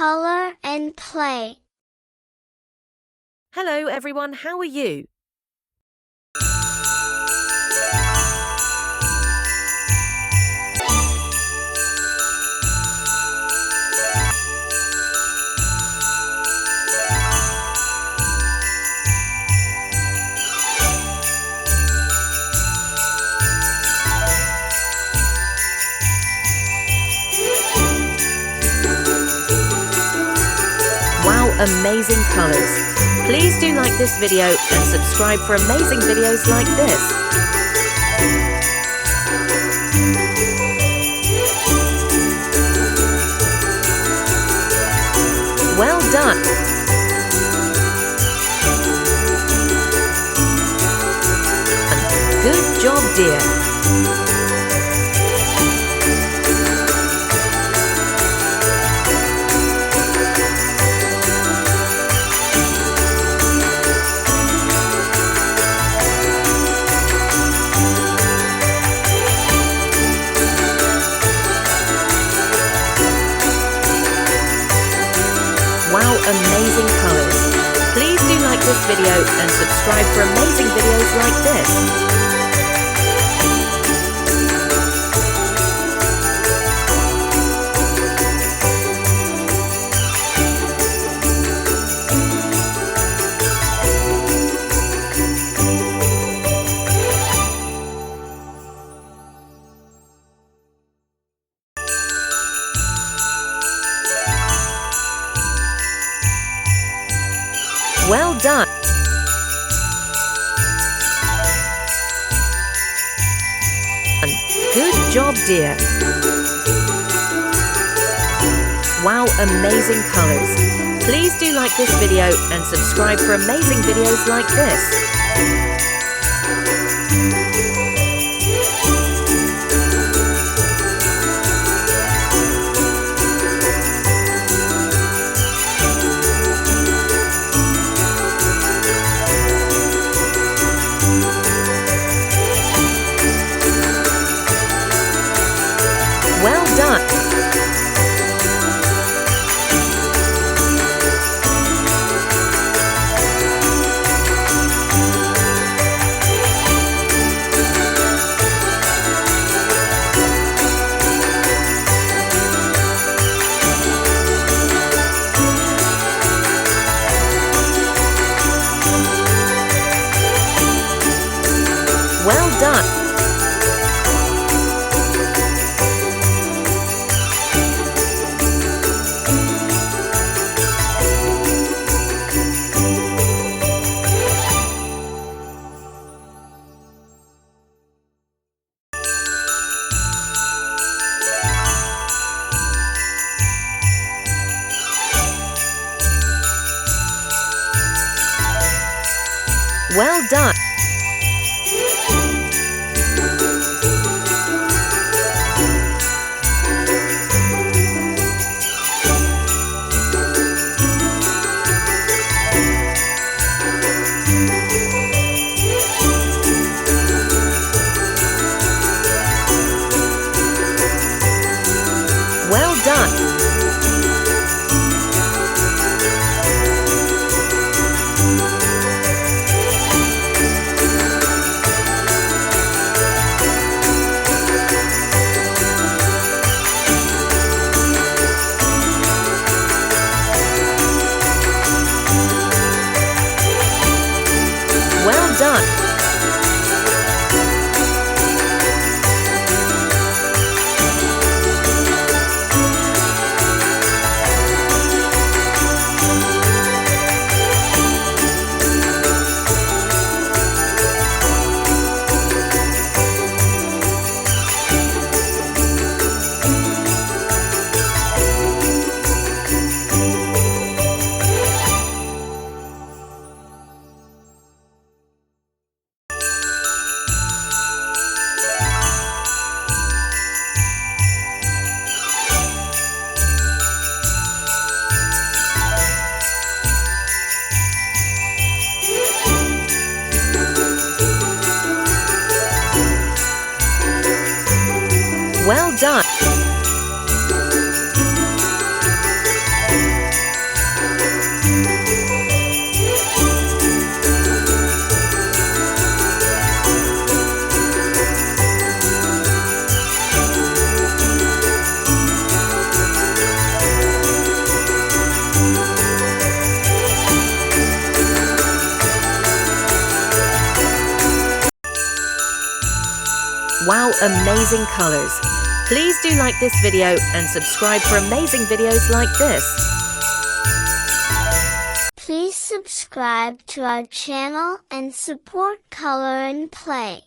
color and play. Hello everyone, how are you? Wow, amazing colors! Please do like this video and subscribe for amazing videos like this. Well done! Good job, dear! Wow, amazing colors! Please do like this video and subscribe for amazing videos like this. Well done! Good job, dear! Wow, amazing colors! Please do like this video and subscribe for amazing videos like this. Well done! Well done! Well done! Well done! Wow, amazing colors. Please do like this video and subscribe for amazing videos like this. Please subscribe to our channel and support Color and Play.